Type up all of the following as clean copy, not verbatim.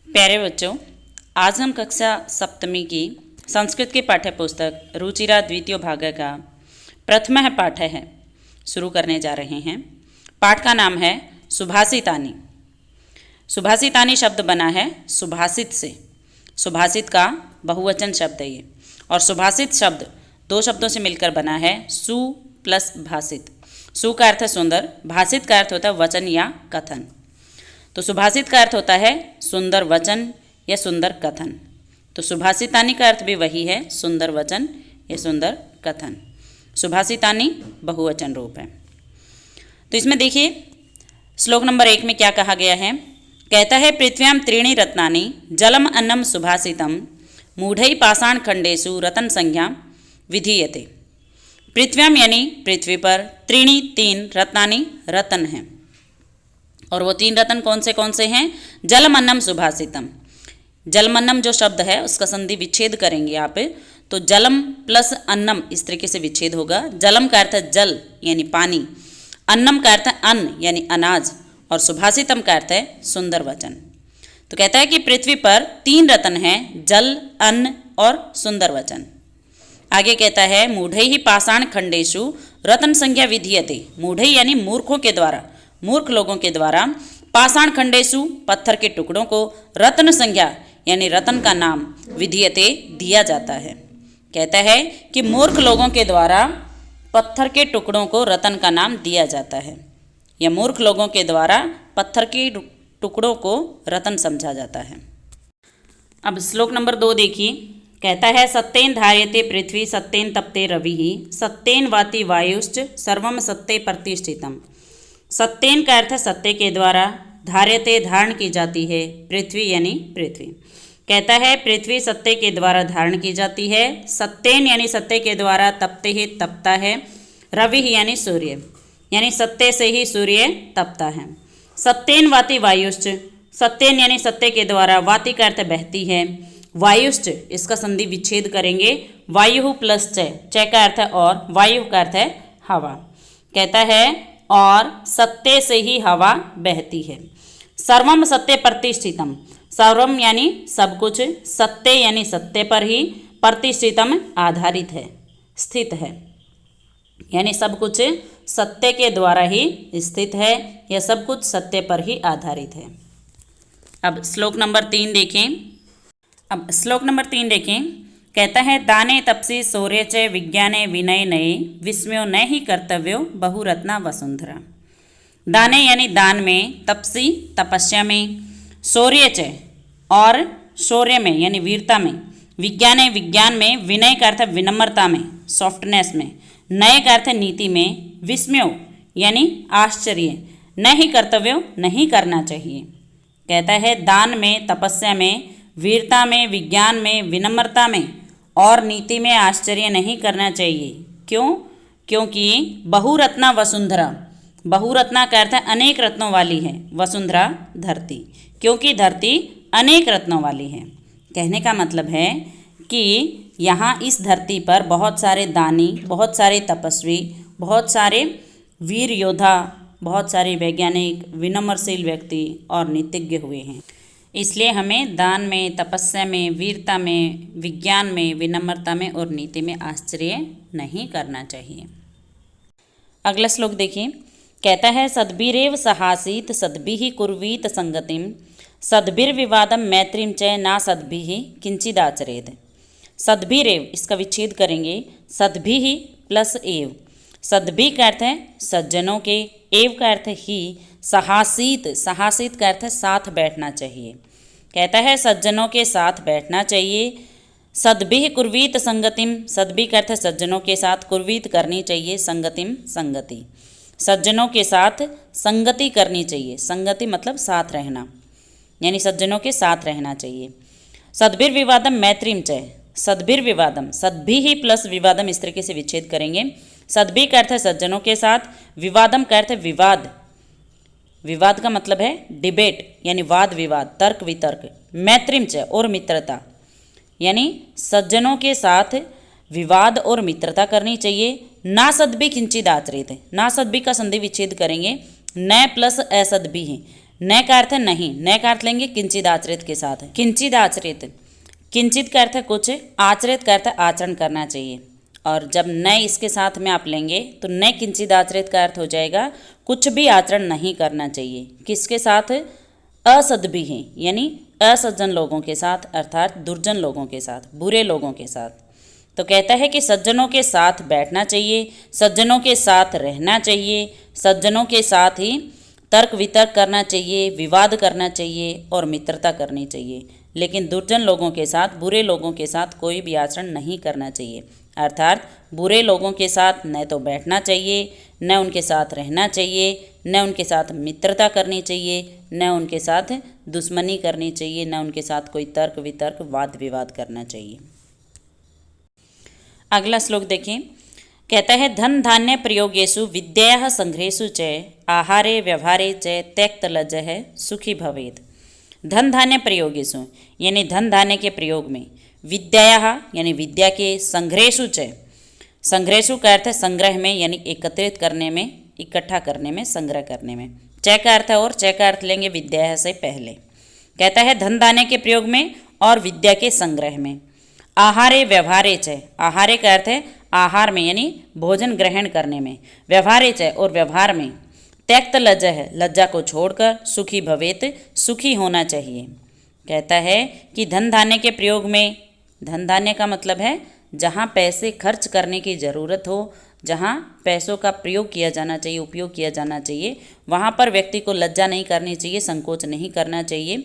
प्यारे बच्चों, आज हम कक्षा सप्तमी की संस्कृत की पाठ्य पुस्तक रुचिरा द्वितीय भाग का प्रथम पाठ है शुरू करने जा रहे हैं। पाठ का नाम है सुभाषितानि। सुभाषितानि शब्द बना है सुभाषित से। सुभाषित का बहुवचन शब्द है ये, और सुभाषित शब्द दो शब्दों से मिलकर बना है सु प्लस भाषित। सु का अर्थ है सुंदर, भाषित का अर्थ होता है वचन या कथन। तो सुभाषित का अर्थ होता है सुंदर वचन या सुंदर कथन। तो सुभाषितानि का अर्थ भी वही है, सुंदर वचन या सुंदर कथन। सुभाषितानि बहुवचन रूप है। तो इसमें देखिए श्लोक नंबर 1 में क्या कहा गया है। कहता है पृथ्व्याम त्रीणि रत्नानि जलम अन्नम सुभाषितम मूढ़ै पाषाण खंडेषु रतन संज्ञा विधीयते। पृथ्व्याम यानी पृथ्वी पर, त्रीणि तीन, रत्नानि रतन हैं। और वो तीन रतन कौन से हैं? जलम अन्नम सुभाषितम। जलमन्नम जो शब्द है उसका संधि विच्छेद करेंगे आप, तो जलम प्लस अन्नम इस तरीके से विच्छेद होगा। जलम का अर्थ है जल यानी पानी, अन्नम का अर्थ है अन्न यानी अनाज, और सुभाषितम का अर्थ है सुंदर वचन। तो कहता है कि पृथ्वी पर तीन रतन हैं, जल, अन्न और सुंदर वचन। आगे कहता है मूढ़ै ही पाषाण खंडेषु रतन संज्ञा विधीयते। मूढ़ै यानी मूर्खों के द्वारा, मूर्ख लोगों के द्वारा, पाषाण खंडेषु पत्थर के टुकड़ों को, रत्न संज्ञा यानी रतन का नाम, विधीयते दिया जाता है। कहता है कि मूर्ख लोगों के द्वारा पत्थर के टुकड़ों को रतन का नाम दिया जाता है, या मूर्ख लोगों के द्वारा पत्थर के टुकड़ों को रतन समझा जाता है। अब श्लोक नंबर 2 देखिए। कहता है सत्येन धार्यते पृथ्वी सत्येन तपते रविः सत्येन वाति वायुश्च सर्वम सत्ये प्रतिष्ठितम्। सत्येन का अर्थ है सत्य के द्वारा, धार्यते धारण की जाती है, पृथ्वी यानी पृथ्वी। कहता है पृथ्वी सत्य के द्वारा धारण की जाती है, सत्येन यानी सत्य के द्वारा, तपते ही तपता है, रवि यानी सूर्य, यानी सत्य से ही सूर्य तपता है। सत्येन वाति वायुश्च, सत्येन यानी सत्य के द्वारा, वाति का अर्थ बहती है, वायुश्च इसका संधि विच्छेद करेंगे, वायु प्लस च का अर्थ है और, वायु का अर्थ है हवा। कहता है और सत्य से ही हवा बहती है। सर्वम सत्य प्रतिष्ठितम, सर्वम यानी सब कुछ, सत्य यानी सत्य पर ही, प्रतिष्ठितम आधारित है, स्थित है, यानी सब कुछ सत्य के द्वारा ही स्थित है, यह सब कुछ सत्य पर ही आधारित है। अब श्लोक नंबर 3 देखें। कहता है दाने तपसी शौर्य च विज्ञाने विनय नये विस्मयो न ही कर्तव्यो बहुरत्ना वसुंधरा। दाने यानी दान में, तपसी तपस्या में, शौर्य च और शौर्य में यानी वीरता में, विज्ञाने विज्ञान में, विनय का अर्थ विनम्रता में, सॉफ्टनेस में, नये का अर्थ नीति में, विस्मयो यानी आश्चर्य, न ही कर्तव्यो नहीं करना चाहिए। कहता है दान में, तपस्या में, वीरता में, विज्ञान में, विनम्रता में और नीति में आश्चर्य नहीं करना चाहिए। क्यों? क्योंकि बहुरत्ना वसुंधरा, बहुरत्ना का अर्थ है अनेक रत्नों वाली है, वसुंधरा धरती, क्योंकि धरती अनेक रत्नों वाली है। कहने का मतलब है कि यहाँ इस धरती पर बहुत सारे दानी, बहुत सारे तपस्वी, बहुत सारे वीर योद्धा, बहुत सारे वैज्ञानिक, विनम्रशील व्यक्ति और नीतिज्ञ हुए हैं। इसलिए हमें दान में, तपस्या में, वीरता में, विज्ञान में, विनम्रता में और नीति में आश्चर्य नहीं करना चाहिए। अगला श्लोक देखिए। कहता है सद्भिरेव सहासीत सद्भिः कुर्वीत संगतिम सद्भिर्विवादम मैत्रीम च ना सद्भिः किंचिदाचरेत। सद्भिरेव इसका विच्छेद करेंगे, सद्भिः प्लस एव। सद्भि का अर्थ है सज्जनों के, एव का अर्थ ही, सहासीत, सहासीत का अर्थ है साथ बैठना चाहिए। कहता है सज्जनों के साथ बैठना चाहिए। सद्भिः कुर्वीत संगतिम, सद्भि का अर्थ है सज्जनों के साथ, कुर्वीत करनी चाहिए, संगतिम संगति, सज्जनों के साथ संगति करनी चाहिए। संगति मतलब साथ रहना, यानी सज्जनों के साथ रहना चाहिए। सद्भिर्विवादम मैत्रीम च, सद्भिर्विवादम, सद्भिः प्लस विवादम इस तरीके से विच्छेद करेंगे। सद्भि का अर्थ है सज्जनों के साथ, विवादम का अर्थ है विवाद, विवाद का मतलब है डिबेट यानी वाद विवाद, तर्क वितर्क, मैत्रीम च और मित्रता, यानी सज्जनों के साथ विवाद और मित्रता करनी चाहिए। ना सद्भि किंचित आचरित है, ना सद्भि का संधि विच्छेद करेंगे, न प्लस असद्भि है, न का अर्थ है नहीं, न का अर्थ लेंगे किंचित आचरित के साथ, किंचित आचरित। किंचित का अर्थ है कुछ, आचरित का अर्थ है आचरण करना चाहिए। और जब न इसके साथ में आप लेंगे तो न किंचित आचरित का अर्थ हो जाएगा कुछ भी आचरण नहीं करना चाहिए। किसके साथ? असद्भिः, यानी असज्जन लोगों के साथ, अर्थात दुर्जन लोगों के साथ, बुरे लोगों के साथ। तो कहता है कि सज्जनों के साथ बैठना चाहिए, सज्जनों के साथ रहना चाहिए, सज्जनों के साथ ही तर्क वितर्क करना चाहिए, विवाद करना चाहिए और मित्रता करनी चाहिए। लेकिन दुर्जन लोगों के साथ, बुरे लोगों के साथ कोई भी आचरण नहीं करना चाहिए। अर्थात बुरे लोगों के साथ न तो बैठना चाहिए, न उनके साथ रहना चाहिए, न उनके साथ मित्रता करनी चाहिए, न उनके साथ दुश्मनी करनी चाहिए, न उनके साथ कोई तर्क वितर्क वाद विवाद करना चाहिए। अगला श्लोक देखें। कहता है धन धान्य प्रयोगेषु विद्यायाः संग्रहेषु च आहारे व्यवहारे च त्यक्तलज्जः सुखी भवेत्। धन धान्य प्रयोगेषु यानी धन धान्य के प्रयोग में, विद्यायाः यानी विद्या के, संग्रहेषु च, संग्रहेषु का अर्थ है संग्रह में, यानी एकत्रित करने में, इकट्ठा करने में, संग्रह करने में। च का अर्थ है और, च का अर्थ लेंगे विद्या से पहले। कहता है धन धान्य के प्रयोग में और विद्या के संग्रह में। आहारे व्यवहारे च, आहारे का अर्थ है आहार में यानी भोजन ग्रहण करने में, व्यवहारे च और व्यवहार में, त्यक्त लज्जः लज्जा को छोड़कर, सुखी भवेत सुखी होना चाहिए। कहता है कि धन धान्य के प्रयोग में, धन धान्य का मतलब है जहाँ पैसे खर्च करने की ज़रूरत हो, जहाँ पैसों का प्रयोग किया जाना चाहिए, उपयोग किया जाना चाहिए, वहाँ पर व्यक्ति को लज्जा नहीं करनी चाहिए, संकोच नहीं करना चाहिए।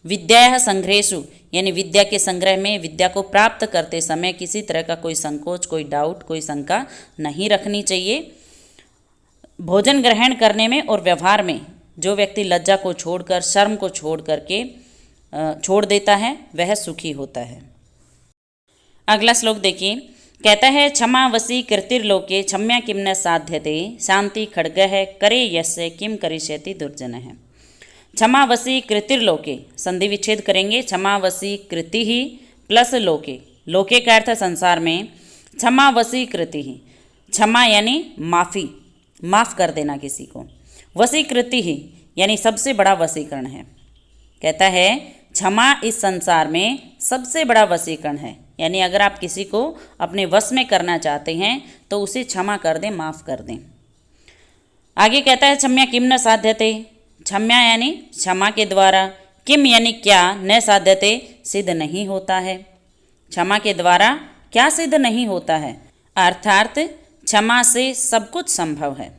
विद्यायाः संग्रहेषु यानी विद्या के संग्रह में, विद्या को प्राप्त करते समय किसी तरह का कोई संकोच, कोई डाउट, कोई शंका नहीं रखनी चाहिए। भोजन ग्रहण करने में और व्यवहार में जो व्यक्ति लज्जा को छोड़कर, शर्म को छोड़ करके छोड़ देता है वह सुखी होता है। अगला श्लोक देखिए। कहता है क्षमा वसी कृतिर्लोके क्षम्या किम न साध्यते शांति खड्गः करे यस्य किम करिष्यति दुर्जनः। क्षमा वसी कृतिर्लोके, संधि विच्छेद करेंगे, क्षमा वसी कृति ही प्लस लोके, लोके का अर्थ संसार में, क्षमा वसी कृति ही, क्षमा यानी माफ़ी, माफ़ कर देना किसी को, वसीकृति ही यानी सबसे बड़ा वसीकरण है। कहता है क्षमा इस संसार में सबसे बड़ा वसीकरण है, यानी अगर आप किसी को अपने वश में करना चाहते हैं तो उसे क्षमा कर दें, माफ़ कर दें। आगे कहता है क्षम्या किम न साध्यते, क्षम्या यानी क्षमा के द्वारा, किम यानी क्या, न साध्यते सिद्ध नहीं होता है। क्षमा के द्वारा क्या सिद्ध नहीं होता है, अर्थात क्षमा से सब कुछ संभव है।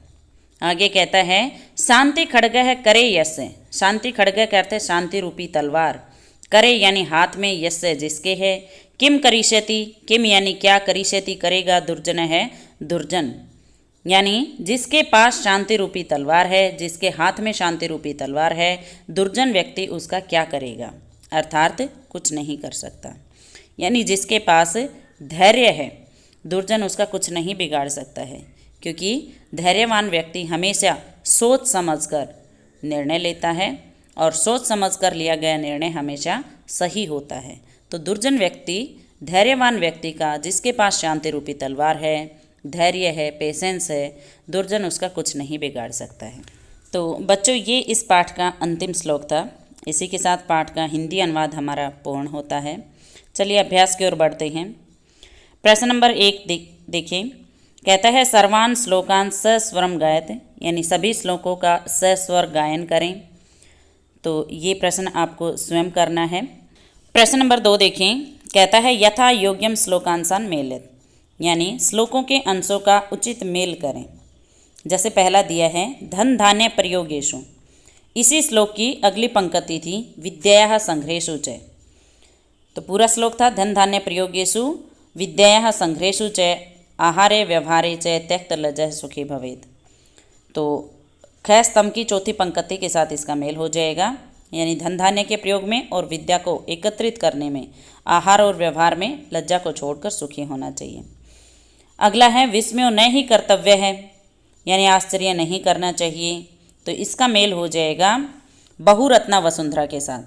आगे कहता है शांति खड्गः करे यस्य, शांति खड्ग का अर्थ है शांति रूपी तलवार, करे यानी हाथ में, यस्य जिसके है, किम करिष्यति, किम यानी क्या, करिष्यति करेगा, दुर्जन है दुर्जन, यानी जिसके पास शांति रूपी तलवार है, जिसके हाथ में शांति रूपी तलवार है, दुर्जन व्यक्ति उसका क्या करेगा, अर्थात कुछ नहीं कर सकता। यानी जिसके पास धैर्य है, दुर्जन उसका कुछ नहीं बिगाड़ सकता है, क्योंकि धैर्यवान व्यक्ति हमेशा सोच समझकर निर्णय लेता है और सोच समझकर लिया गया निर्णय हमेशा सही होता है। तो दुर्जन व्यक्ति धैर्यवान व्यक्ति का, जिसके पास शांति रूपी तलवार है, धैर्य है, पेशेंस है, दुर्जन उसका कुछ नहीं बिगाड़ सकता है। तो बच्चों ये इस पाठ का अंतिम श्लोक था। इसी के साथ पाठ का हिंदी अनुवाद हमारा पूर्ण होता है। चलिए अभ्यास की ओर बढ़ते हैं। प्रश्न नंबर 1 देखें। कहता है सर्वान श्लोकान सस्वरम गायत, यानी सभी श्लोकों का सस्वर गायन करें। तो ये प्रश्न आपको स्वयं करना है। प्रश्न नंबर 2 देखें। कहता है यथा योग्यम श्लोकांसान मेलित, यानी श्लोकों के अंशों का उचित मेल करें। जैसे पहला दिया है धन धान्य प्रयोगेषु, इसी श्लोक की अगली पंक्ति थी विद्यायाः संग्रहेषु च। तो पूरा श्लोक था धन धान्य प्रयोगेषु विद्यायाः संग्रहेषु च आहारे व्यवहारे च त्यक्तलज्जः सुखी भवेत्। तो ख स्तंभ की चौथी पंक्ति के साथ इसका मेल हो जाएगा, यानी धन धान्य के प्रयोग में और विद्या को एकत्रित करने में, आहार और व्यवहार में लज्जा को छोड़कर सुखी होना चाहिए। अगला है विस्मयो न ही कर्तव्य है, यानी आश्चर्य नहीं करना चाहिए। तो इसका मेल हो जाएगा बहुरत्ना वसुंधरा के साथ।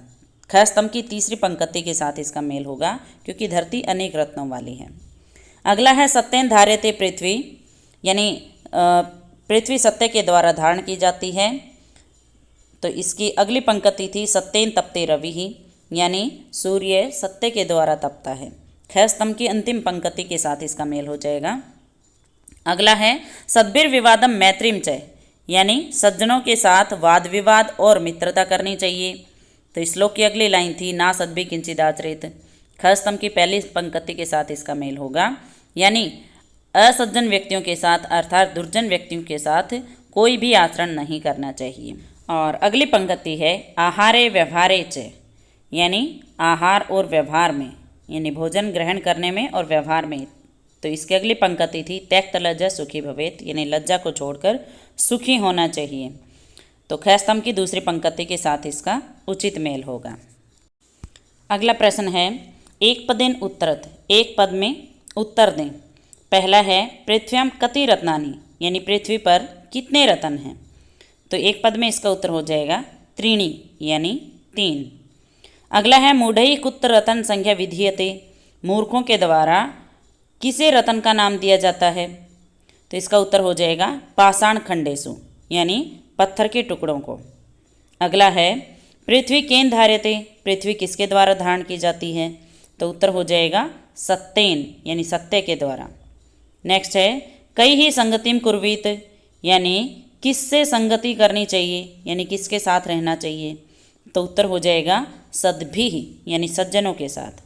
ख स्तंभ की तीसरी पंक्ति के साथ इसका मेल होगा, क्योंकि धरती अनेक रत्नों वाली है। अगला है सत्येन धार्यते पृथ्वी, यानी पृथ्वी सत्य के द्वारा धारण की जाती है। तो इसकी अगली पंक्ति थी सत्येन तपते रवि, यानी सूर्य सत्य के द्वारा तपता है। ख स्तंभ की अंतिम पंक्ति के साथ इसका मेल हो जाएगा। अगला है सद्भिर्विवादम मैत्रीम च, यानी सज्जनों के साथ वाद विवाद और मित्रता करनी चाहिए। तो इस श्लोक की अगली लाइन थी ना सद्भि किंचिद आचरेत। ख स्तंभ की पहली पंक्ति के साथ इसका मेल होगा, यानी असज्जन व्यक्तियों के साथ अर्थात दुर्जन व्यक्तियों के साथ कोई भी आचरण नहीं करना चाहिए। और अगली पंक्ति है आहारे व्यवहारे च, यानी आहार और व्यवहार में, यानी भोजन ग्रहण करने में और व्यवहार में। तो इसकी अगली पंक्ति थी त्यक्त लज्जा सुखी भवेत, यानी लज्जा को छोड़कर सुखी होना चाहिए। तो ख स्तंभ की दूसरी पंक्ति के साथ इसका उचित मेल होगा। अगला प्रश्न है एक पदेन उत्तरत, एक पद में उत्तर दें। पहला है पृथ्व्याम कति रत्नानि, यानी पृथ्वी पर कितने रत्न हैं। तो एक पद में इसका उत्तर हो जाएगा त्रीणि, यानी 3। अगला है मूढ़ई कुत्र रतन संख्या विधीयते, मूर्खों के द्वारा किसे रतन का नाम दिया जाता है। तो इसका उत्तर हो जाएगा पाषाण खंडेसु, यानी पत्थर के टुकड़ों को। अगला है पृथ्वी केन धार्यते, पृथ्वी किसके द्वारा धारण की जाती है। तो उत्तर हो जाएगा सत्येन, यानी सत्य के द्वारा। नेक्स्ट है कई ही संगतिम कुर्वीत, यानी किससे संगति करनी चाहिए, यानी किसके साथ रहना चाहिए। तो उत्तर हो जाएगा सद्भिः, यानी सज्जनों के साथ।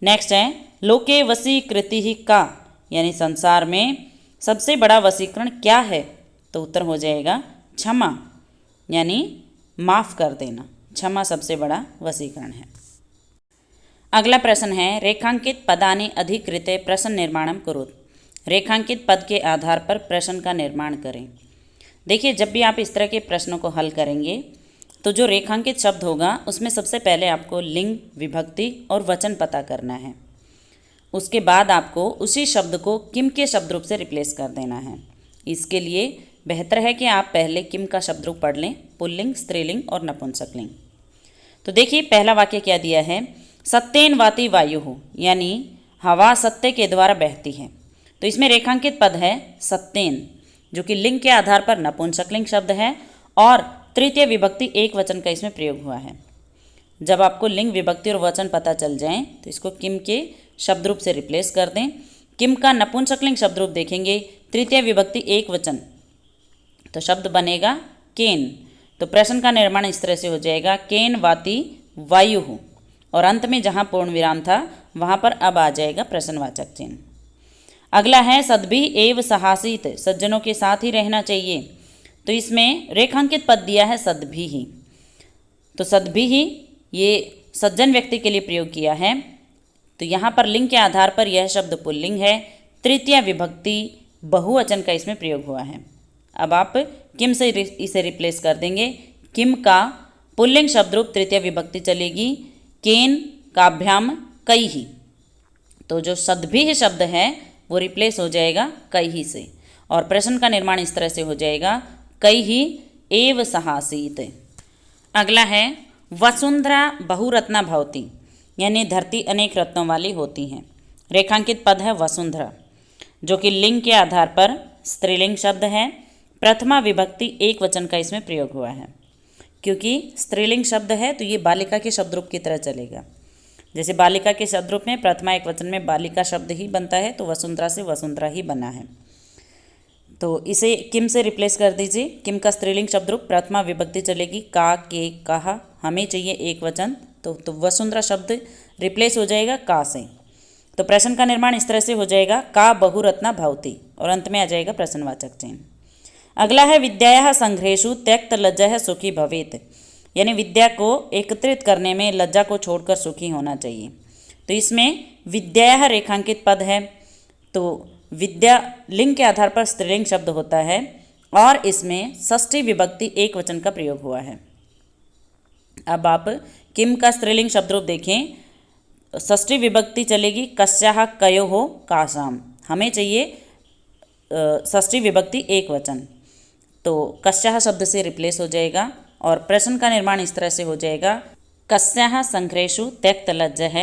नेक्स्ट है लोके वशीकृति का, यानी संसार में सबसे बड़ा वशीकरण क्या है। तो उत्तर हो जाएगा क्षमा, यानी माफ़ कर देना। क्षमा सबसे बड़ा वशीकरण है। अगला प्रश्न है रेखांकित पदानि अधिकृत्य प्रश्न निर्माणम कुरुत, रेखांकित पद के आधार पर प्रश्न का निर्माण करें। देखिए जब भी आप इस तरह के प्रश्नों को हल करेंगे तो जो रेखांकित शब्द होगा उसमें सबसे पहले आपको लिंग, विभक्ति और वचन पता करना है। उसके बाद आपको उसी शब्द को किम के शब्द रूप से रिप्लेस कर देना है। इसके लिए बेहतर है कि आप पहले किम का शब्द रूप पढ़ लें, पुल्लिंग, स्त्रीलिंग और नपुंसकलिंग। तो देखिए पहला वाक्य क्या दिया है, सत्येन वाति वायुः, यानी हवा सत्य के द्वारा बहती है। तो इसमें रेखांकित पद है सत्येन, जो कि लिंग के आधार पर नपुंसकलिंग शब्द है और तृतीय विभक्ति एक वचन का इसमें प्रयोग हुआ है। जब आपको लिंग, विभक्ति और वचन पता चल जाएं तो इसको किम के शब्द रूप से रिप्लेस कर दें। किम का नपुंसकलिंग शब्द रूप देखेंगे, तृतीय विभक्ति एक वचन, तो शब्द बनेगा केन। तो प्रश्न का निर्माण इस तरह से हो जाएगा केन वाति वायुः, और अंत में जहाँ पूर्ण विराम था वहाँ पर अब आ जाएगा प्रश्नवाचक चिन्ह। अगला है सद्भिः एव सहासीत, सज्जनों के साथ ही रहना चाहिए। तो इसमें रेखांकित पद दिया है सद्भिः, तो सद्भिः ये सज्जन व्यक्ति के लिए प्रयोग किया है। तो यहाँ पर लिंग के आधार पर यह शब्द पुल्लिंग है, तृतीय विभक्ति बहुवचन का इसमें प्रयोग हुआ है। अब आप किम से इसे रिप्लेस कर देंगे। किम का पुल्लिंग शब्द रूप तृतीय विभक्ति चलेगी, केन काभ्याम कई ही। तो जो सद्भिः शब्द है वो रिप्लेस हो जाएगा कई ही से, और प्रश्न का निर्माण इस तरह से हो जाएगा कई ही एव सहासीत। अगला है वसुंधरा बहुरत्ना भवति, यानी धरती अनेक रत्नों वाली होती हैं। रेखांकित पद है वसुंधरा, जो कि लिंग के आधार पर स्त्रीलिंग शब्द है। प्रथमा विभक्ति एक वचन का इसमें प्रयोग हुआ है। क्योंकि स्त्रीलिंग शब्द है तो ये बालिका के शब्द रूप की तरह चलेगा। जैसे बालिका के शब्द रूप में प्रथमा एक वचन में बालिका शब्द ही बनता है, तो वसुंधरा से वसुंधरा ही बना है। तो इसे किम से रिप्लेस कर दीजिए। किम का स्त्रीलिंग शब्द रूप प्रथमा विभक्ति चलेगी, का, के, कहा, हमें चाहिए एक वचन, तो वसुंधरा शब्द रिप्लेस हो जाएगा का से। तो प्रश्न का निर्माण इस तरह से हो जाएगा का बहुरत्ना भवति, और अंत में आ जाएगा प्रश्नवाचक चिन्ह। अगला है विद्यायाः संग्रहेषु त्यक्त लज्जा सुखी भवेत्, यानी विद्या को एकत्रित करने में लज्जा को छोड़कर सुखी होना चाहिए। तो इसमें विद्यायाः रेखांकित पद है, तो विद्या लिंग के आधार पर स्त्रीलिंग शब्द होता है, और इसमें षष्ठी विभक्ति एक वचन का प्रयोग हुआ है। अब आप किम का स्त्रीलिंग शब्द रूप देखें, षष्ठी विभक्ति चलेगी कस्याः कयोः कासाम, हमें चाहिए षष्ठी विभक्ति एक वचन, तो कस्याः शब्द से रिप्लेस हो जाएगा, और प्रश्न का निर्माण इस तरह से हो जाएगा कस्याः संग्रहेषु त्यक्त लज्जः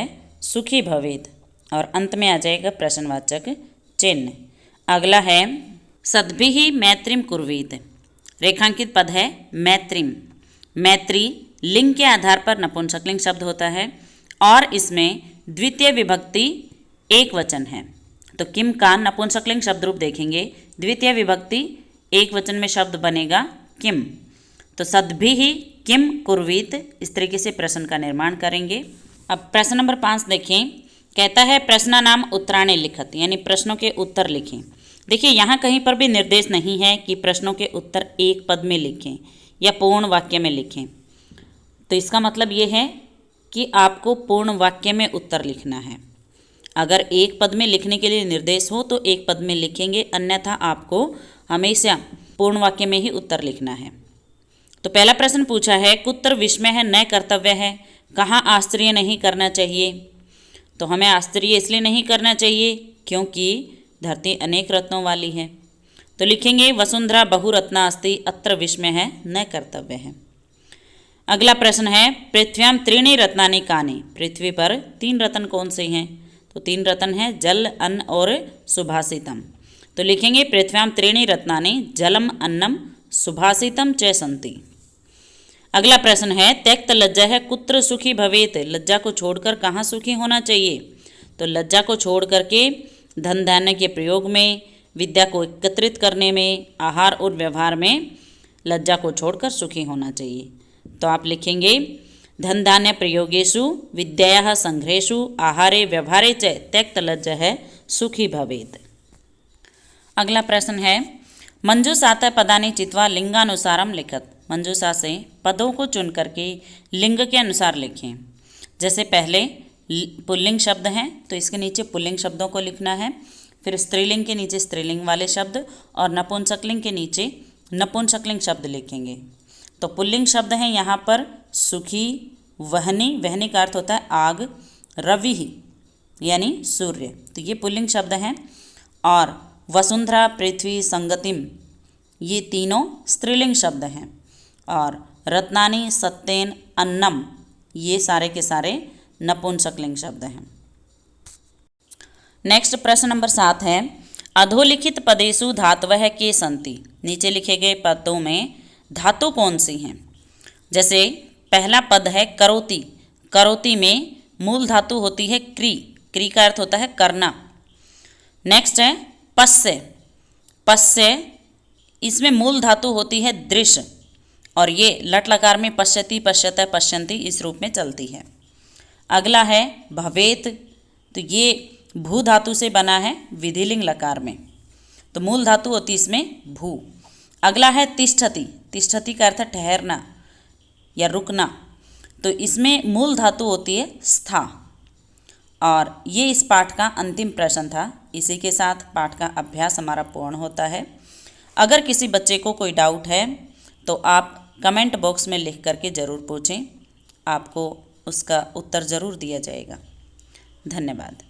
सुखी भवेत्, और अंत में आ जाएगा प्रश्नवाचक चिन्ह। अगला है सद्भिः मैत्रीम कुर्वीत, रेखांकित पद है मैत्रीम, मैत्री लिंग के आधार पर नपुंसकलिंग शब्द होता है और इसमें द्वितीय विभक्ति एक वचन है। तो किम का नपुंसकलिंग शब्द रूप देखेंगे, द्वितीय विभक्ति एक वचन में शब्द बनेगा किम। तो सद्भिः किम कुर्वीत, इस तरीके से प्रश्न का निर्माण करेंगे। अब प्रश्न नंबर 5 देखें, कहता है प्रश्न नाम उत्तराणे लिखत, यानी प्रश्नों के उत्तर लिखें। देखिए यहाँ कहीं पर भी निर्देश नहीं है कि प्रश्नों के उत्तर एक पद में लिखें या पूर्ण वाक्य में लिखें। तो इसका मतलब ये है कि आपको पूर्ण वाक्य में उत्तर लिखना है। अगर एक पद में लिखने के लिए निर्देश हो तो एक पद में लिखेंगे, अन्यथा आपको हमेशा पूर्ण वाक्य में ही उत्तर लिखना है। तो पहला प्रश्न पूछा है, कुत्र विस्मय है न कर्तव्य है, कहाँ आश्चर्य नहीं करना चाहिए। तो हमें आश्चर्य इसलिए नहीं करना चाहिए क्योंकि धरती अनेक रत्नों वाली है। तो लिखेंगे वसुंधरा बहुरत्ना अस्ति, अत्र विस्मय है न कर्तव्य है। अगला प्रश्न है, पृथ्व्याम त्रीणि रत्नानि कानि, पृथ्वी पर 3 रत्न कौन से हैं। तो 3 रत्न हैं, जल, अन्न और सुभाषितम। तो लिखेंगे पृथ्व्याम त्रीणि रत्नानि जलम अन्नम सुभाषितम च सन्ति। अगला प्रश्न है, त्यक्त लज्जा है कुत्र सुखी भवेत, लज्जा को छोड़कर कहाँ सुखी होना चाहिए। तो लज्जा को छोड़ करके धन धान्य के प्रयोग में, विद्या को एकत्रित करने में, आहार और व्यवहार में लज्जा को छोड़कर सुखी होना चाहिए। तो आप लिखेंगे धन धान्य प्रयोगेषु विद्यायाः संग्रहेषु आहारे व्यवहारे च त्यक्त लज्जा है सुखी भवेत। अगला प्रश्न है, मंजूषातः पदानि चित्वा लिंगानुसारम लिखत, मंजूषा से पदों को चुन करके लिंग के अनुसार लिखें। जैसे पहले पुल्लिंग शब्द हैं तो इसके नीचे पुल्लिंग शब्दों को लिखना है, फिर स्त्रीलिंग के नीचे स्त्रीलिंग वाले शब्द और नपुंसकलिंग के नीचे नपुंसकलिंग शब्द लिखेंगे। तो पुल्लिंग शब्द हैं यहाँ पर सुखी, वहनी, वहनी का अर्थ होता है आग, रवि यानी सूर्य, तो ये पुल्लिंग शब्द हैं। और वसुंधरा, पृथ्वी, संगतिम, ये तीनों स्त्रीलिंग शब्द हैं। और रत्नानि, सत्येन, अन्नम, ये सारे के सारे नपुंसकलिंग शब्द हैं। नेक्स्ट प्रश्न नंबर 7 है, अधोलिखित पदेषु धातवः के सन्ति, नीचे लिखे गए पदों में धातु कौन सी हैं। जैसे पहला पद है करोति, करोति में मूल धातु होती है क्री, क्री का अर्थ होता है करना। नेक्स्ट है पश्य, पश्य इसमें मूल धातु होती है दृश्य और ये लट लकार में पश्यति, पश्यत, पश्यन्ति इस रूप में चलती है। अगला है भवेत, तो ये भू धातु से बना है विधिलिंग लकार में, तो मूल धातु होती इसमें भू। अगला है तिष्ठति, तिष्ठति का अर्थ ठहरना या रुकना, तो इसमें मूल धातु होती है स्था। और ये इस पाठ का अंतिम प्रश्न था। इसी के साथ पाठ का अभ्यास हमारा पूर्ण होता है। अगर किसी बच्चे को कोई डाउट है तो आप कमेंट बॉक्स में लिख करके ज़रूर पूछें, आपको उसका उत्तर ज़रूर दिया जाएगा। धन्यवाद।